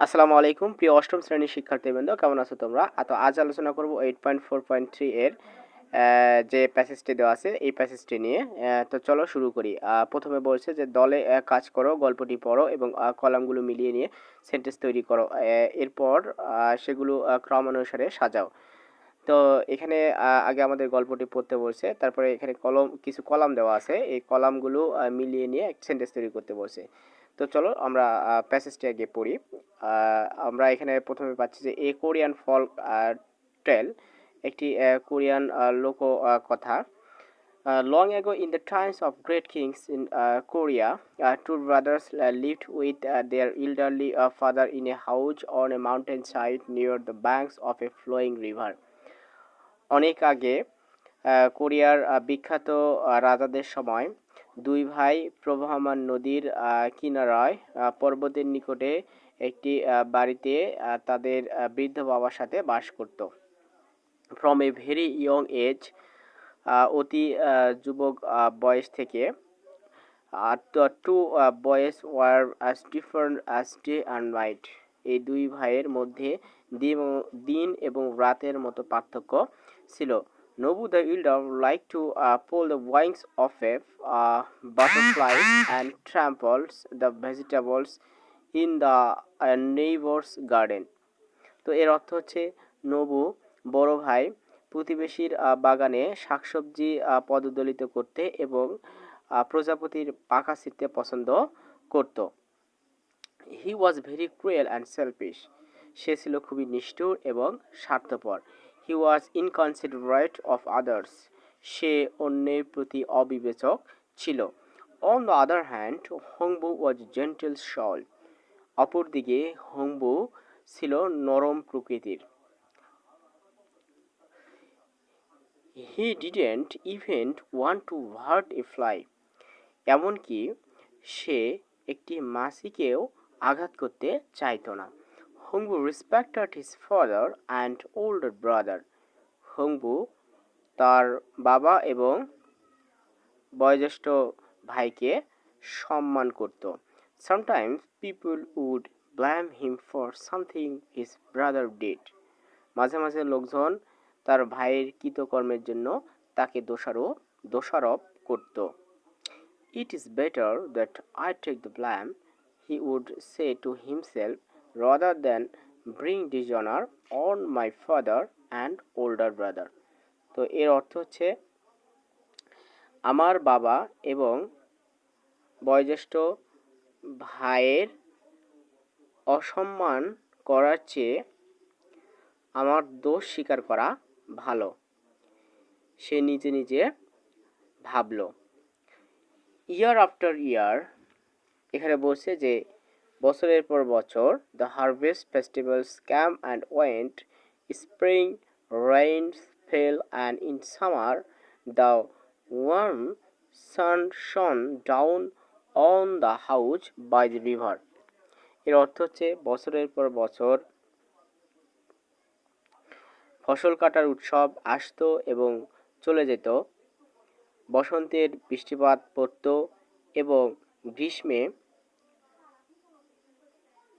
আসসালামু আলাইকুম প্রিয় অষ্টম শ্রেণীর শিক্ষার্থীবৃন্দ, কেমন আছো তোমরা? আজ আলোচনা করব 8.4.3 এর যে প্যাসেজটি দেওয়া আছে এই প্যাসেজটি নিয়ে। তো চলো শুরু করি। প্রথমে বলছে যে দলে কাজ করো, গল্পটি পড়ো এবং কলামগুলো মিলিয়ে নিয়ে সেন্টেন্স তৈরি করো। এরপর সেগুলো ক্রমানুসারে সাজাও। তো এখানে আগে আমাদের গল্পটি পড়তে বলছে, তারপরে এখানে কিছু কলাম দেওয়া আছে, এই কলামগুলো মিলিয়ে নিয়ে এক সেন্টেন্স তৈরি করতে বলছে। তো চলো আমরা প্যাসেজটি আগে পড়ি। আমরা এখানে প্রথমে পাচ্ছি যে এ কোরিয়ান ফল্ক টেল, একটি কোরিয়ান লোক কথা। Long ago, in the times of great kings in Korea, two brothers lived with their elderly father in a house on a mountainside near the banks of a flowing river. অনেক আগে কোরিয়ার বিখ্যাত রাজাদের সময় দুই ভাই প্রবহমান নদীর কিনারায় পর্বতের নিকটে একটি বাড়িতে তাদের বৃদ্ধ বাবার সাথে বাস করত। From a very young age, অতি যুবক বয়স থেকে, two boys were as different as day and night. এই দুই ভাইয়ের মধ্যে দিন এবং রাতের মতো পার্থক্য ছিল। Nobu the elder liked to pull the wings of a butterfly and tramples the vegetables in the neighbor's garden. তো এর অর্থ হচ্ছে, নবু বড় ভাই প্রতিবেশীর বাগানে শাকসবজি পদদলিত করতে এবং প্রজাপতির পাখা ছিঁড়তে পছন্দ করত। He was very cruel and selfish. সে ছিল খুবই নিষ্ঠুর এবং স্বার্থপর। He was inconsiderate of others. সে অন্যের প্রতি অবিবেচক ছিল। On the other hand, Hongbu was gentle soul. অপরদিকে হংবু ছিল নরম প্রকৃতির। He didn't even want to hurt a fly. এমনকি সে একটি মাছিকেও আঘাত করতে চাইতো না। Hongbu respected his father and older brother. Hongbu তার বাবা এবং বয়োজ্যেষ্ঠ ভাইকে সম্মান করত। Sometimes people would blame him for something his brother did. মাঝে মাঝে লোকজন তার ভাইয়ের কৃতকর্মের জন্য তাকে দোষারোপ করত। It is better that I take the blame, he would say to himself, rather than bring dishonor on my father and older brother. তো এর অর্থ হচ্ছে, আমার বাবা এবং বয়োজ্যেষ্ঠ ভাইয়ের অসম্মান করার চেয়ে আমার দোষ স্বীকার করা ভালো, সে নিজে নিজে ভাবল। ইয়ার আফটার ইয়ার, এখানে বলছে যে বছরের পর বছর, the harvest festivals came and went, spring rains fell and in summer the warm sun shone down on the house by the river. এর অর্থ হচ্ছে, বছরের পর বছর ফসল কাটার উৎসব আসতো এবং চলে যেত, বসন্তের বৃষ্টিপাত পড়ত এবং গ্রীষ্মে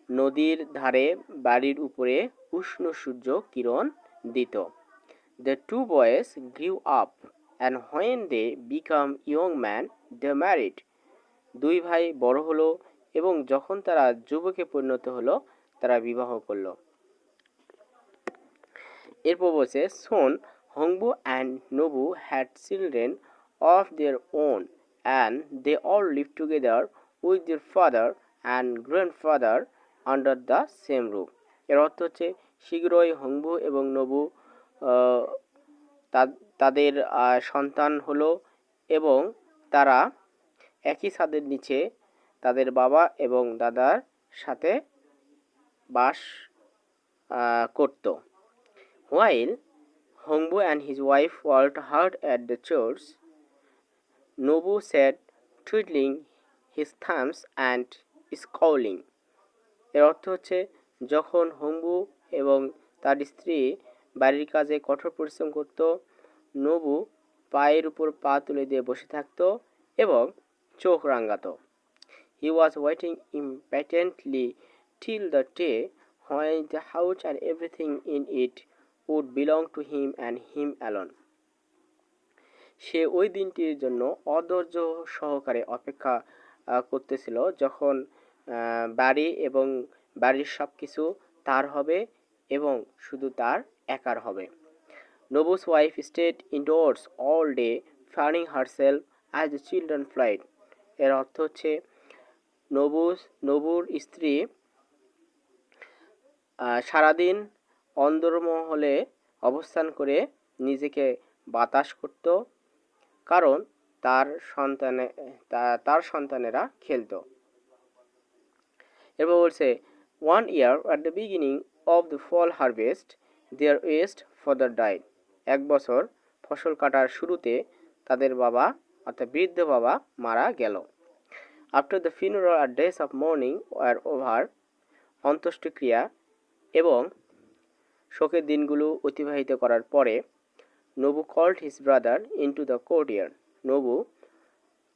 নদীর ধারে বাড়ির উপরে উষ্ণ সূর্য কিরণ দিত। The two boys grew up and when they became young man they married. দুই ভাই বড় হলো এবং যখন তারা যুবকে পরিণত হলো তারা বিবাহ করলো। এরপর বলছে, soon Hongbu and Nobu had children of their own and they all live together with their father and grandfather under the same roof. এর অর্থ হচ্ছে, শীঘ্রই হংবু এবং নবু তাদের সন্তান হলো এবং তারা একই ছাদের নিচে তাদের বাবা এবং দাদার সাথে বাস করত। While Hongbu and his wife worked hard at the chores, Nobu sat twiddling his thumbs and scowling. এর অর্থ হচ্ছে, যখন হংবু এবং তার স্ত্রী বাড়ির কাজে কঠোর পরিশ্রম করত, নবু পায়ের উপর পা তুলে দিয়ে বসে থাকত এবং চোখ রাঙাত। He was waiting impatiently till the day when the house and everything in it would belong to him and him alone. সে ওই দিনটির জন্য অধৈর্য সহকারে অপেক্ষা করতেছিল, যখন বাড়ি এবং বাড়ির সব কিছু তার হবে এবং শুধু তার একার হবে। Nobu's wife stayed indoors all day, fanning herself as the children played. এর অর্থ হচ্ছে নবুর স্ত্রী সারাদিন অন্দরমহলে অবস্থান করে নিজেকে বাতাস করত, কারণ তার সন্তানেরা খেলতো। এরপর বলছে, one year at the beginning of the fall harvest their eldest father died. এক বছর ফসল কাটার শুরুতে তাদের বাবা অর্থাৎ বৃদ্ধ বাবা মারা গেল। After the funeral and days of mourning were over, অন্ত্যেষ্টিক্রিয়া এবং শোকের দিনগুলো অতিবাহিত করার পরে, Nabu called his brother into the courtyard. Nabu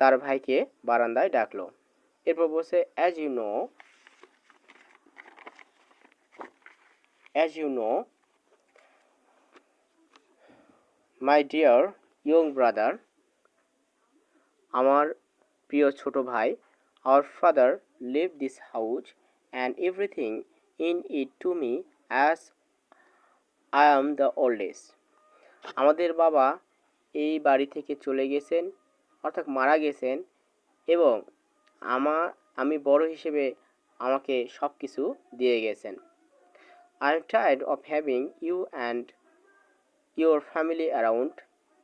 তার ভাইকে বারান্দায় ডাকলো। এরপর বলছে, as you know my dear young brother, আমার প্রিয় ছোট ভাই, our father left this house and everything in it to me as I am the oldest. আমাদের বাবা এই বাড়ি থেকে চলে গেছেন অর্থাৎ মারা গেছেন এবং আমি বড় হিসেবে আমাকে সব কিছু দিয়ে গেছেন। I am tired of having you and your family around,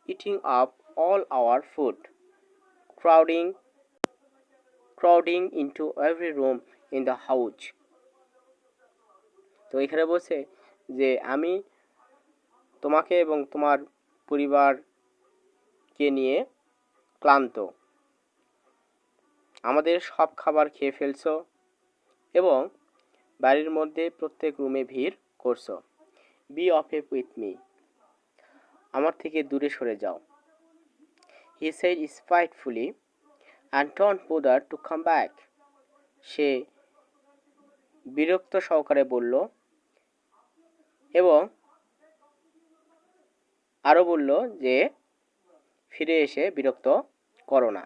eating up all our food, crowding into every room in the house. তো এখানে বলছে যে আমি তোমাকে এবং তোমার পরিবারকে নিয়ে ক্লান্ত, আমাদের সব খাবার খেয়ে ফেলছো এবং বাড়ির মধ্যে প্রত্যেক রুমে ভিড় করছো। বি অফ উইথ মি, আমার থেকে দূরে সরে যাও। He said spitefully and don't bother to come back. সে বিরক্ত সহকারে বলল এবং আরও বলল যে ফিরে এসে বিরক্ত করো না।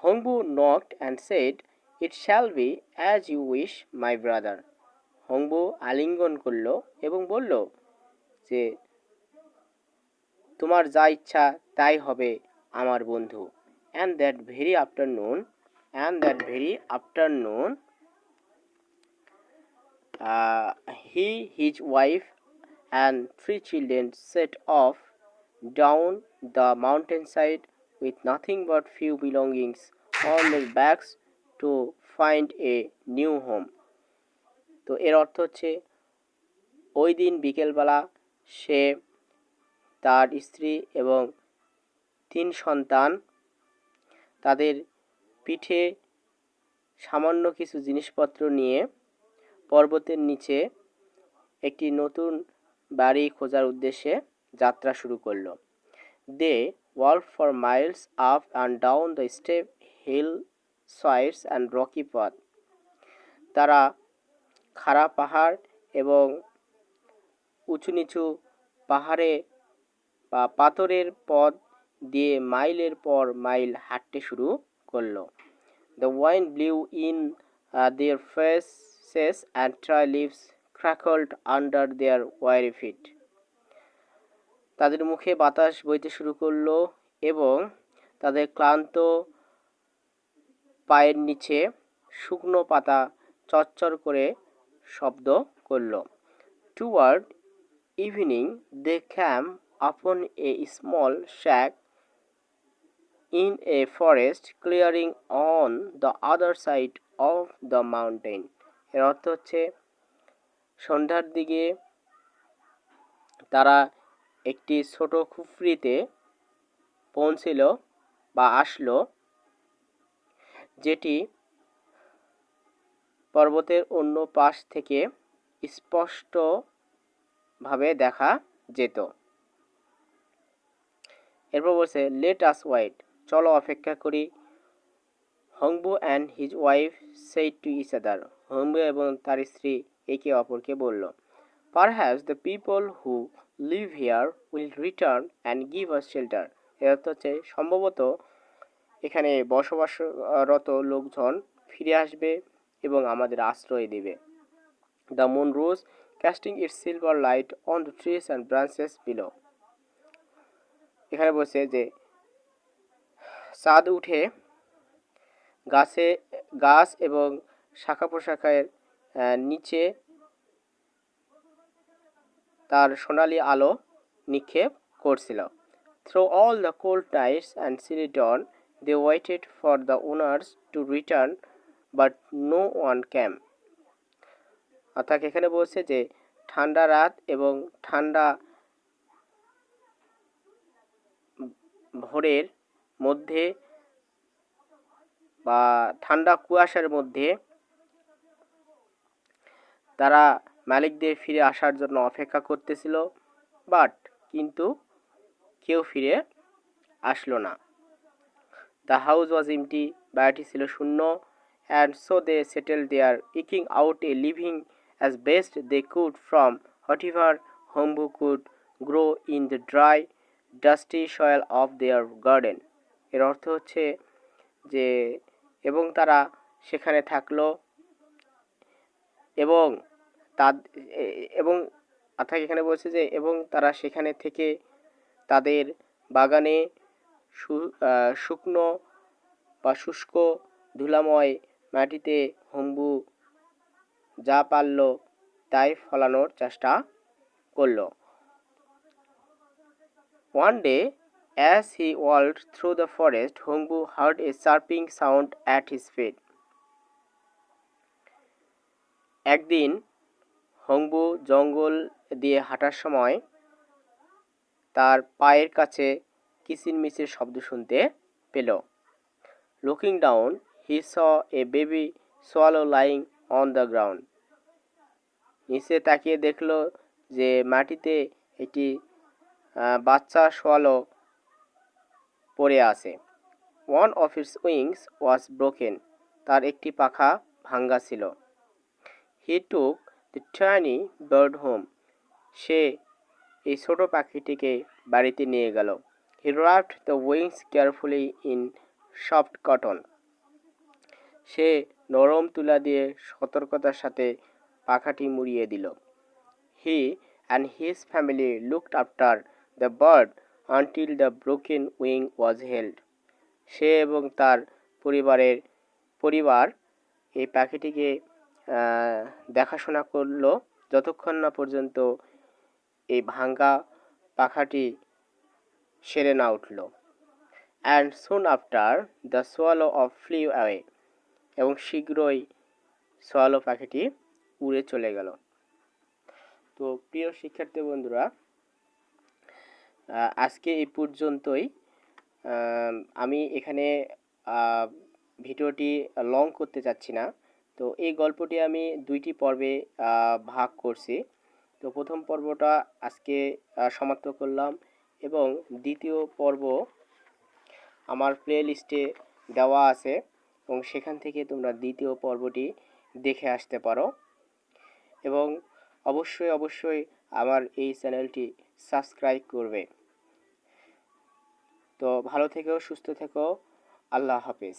Heungbu knocked and said, it shall be as you wish my brother. Heungbu আলিঙ্গন করল এবং বলল যে তোমার যা ইচ্ছা তাই হবে আমার বন্ধু। And that very afternoon he, his wife and 3 children set off down the mountainside with nothing but few belongings on their backs to find a new home. তো এর অর্থ হচ্ছে, ওই দিন বিকেলবেলা সে তার স্ত্রী এবং 3 সন্তান তাদের পিঠে সামান্য কিছু জিনিসপত্র নিয়ে পর্বতের নিচে একটি নতুন বাড়ি খোঁজার উদ্দেশ্যে যাত্রা শুরু করলো। They walk for miles up and down the steep hillsides and rocky path. তারা খাড়া পাহাড় এবং উঁচু নিচু পাহাড়ে বা পাথরের পথ দিয়ে মাইলের পর মাইল হাঁটতে শুরু করলো। The wind blew in their faces and dry leaves crackled under their weary feet. তাদের মুখে বাতাস বইতে শুরু করলো এবং তাদের ক্লান্ত পায়ের নিচে শুকনো পাতা চচ্চর করে শব্দ করলো। Toward evening they came upon a small shack in a forest clearing on the other side of the mountain. এর অর্থ হচ্ছে, সন্ধ্যার দিকে তারা একটি ছোট খুপরিতে পৌঁছিল বা আসলো, যেটি পর্বতের অন্য পাশ থেকে স্পষ্টভাবে দেখা যেত। এরপর বলছে, লেট আস ওয়েট, চলো অপেক্ষা করি। Heungbu and his wife said to each other, Heungbu এবং তার স্ত্রী একে অপরকে বলল, perhaps the people who live here will return and give us shelter. এর অর্থ হচ্ছে সম্ভবত এখানে বসবাসরত লোকজন ফিরে আসবে এবং আমাদের আশ্রয় দিবে। The moon rose casting it's silver light on the trees and branches below. এখানে বলছে যে চাঁদ উঠে গাছ এবং শাখা প্রশাখার নিচে তার সোনালি আলো নিক্ষেপ করছিল। Through all the cold nights and chilly dawn they waited for the owners to return but no one came. অর্থাৎ এখানে বলছে যে ঠান্ডা রাত এবং ঠান্ডা ভোরের মধ্যে বা ঠান্ডা কুয়াশার মধ্যে তারা মালিকদের ফিরে আসার জন্য অপেক্ষা করতেছিল, কিন্তু কেউ ফিরে আসলো না। দ্য হাউস ওয়াজ এমটি, বাড়িটি ছিল শূন্য। And so they settle there, eking out a living as best they could from whatever Heungbu could grow in the dry dusty soil of their garden. এর অর্থ হচ্ছে যে এবং তারা সেখানে থাকলো এবং এবং অর্থাৎ এখানে বলছে যে এবং তারা সেখানে থেকে তাদের বাগানে শুকনো বা শুষ্ক ধুলাময় মাটিতে হোম্বু যা পারল তাই ফলানোর চেষ্টা করল। One day, as he walked through the forest, Hombu heard a chirping sound at his feet. একদিন হোম্বু জঙ্গল দিয়ে হাঁটার সময় তার পায়ের কাছে কিচিরমিচির শব্দ শুনতে পেল। Looking down, he saw A baby swallow lying on the ground. নিচে তাকিয়ে দেখল যে মাটিতে একটি বাচ্চা সোয়ালো পড়ে আছে। One of its wings was broken, তার একটি পাখা ভাঙ্গা ছিল। He took the tiny bird home, সে এই ছোট পাখিটিকে বাড়িতে নিয়ে গেল। He wrapped the wings carefully in soft cotton, সে নরম তুলা দিয়ে সতর্কতার সাথে পাখাটি মুড়িয়ে দিল। He and his family looked after the bird until the broken wing was healed. সে এবং তার পরিবার এই পাখিটিকে দেখাশোনা করলো যতক্ষণ না পর্যন্ত এই ভাঙ্গা পাখাটি সেরে না উঠল। And soon after the swallow off flew away, এবং শীঘ্রই সোয়ালো পাখিটি উড়ে চলে গেল। তো প্রিয় শিক্ষার্থী বন্ধুরা, আজকে এই পর্যন্তই। আমি এখানে ভিডিওটি লং করতে চাচ্ছি না। তো এই গল্পটি আমি দুইটি পর্বে ভাগ করছি। তো প্রথম পর্বটা আজকে সমাপ্ত করলাম এবং দ্বিতীয় পর্ব আমার প্লে লিস্টে দেওয়া আছে এবং সেখান থেকে তোমরা দ্বিতীয় পর্বটি দেখে আসতে পারো এবং অবশ্যই আমার এই চ্যানেলটি সাবস্ক্রাইব করবে। তো ভালো থেকো, সুস্থ থেকো, আল্লাহ হাফেজ।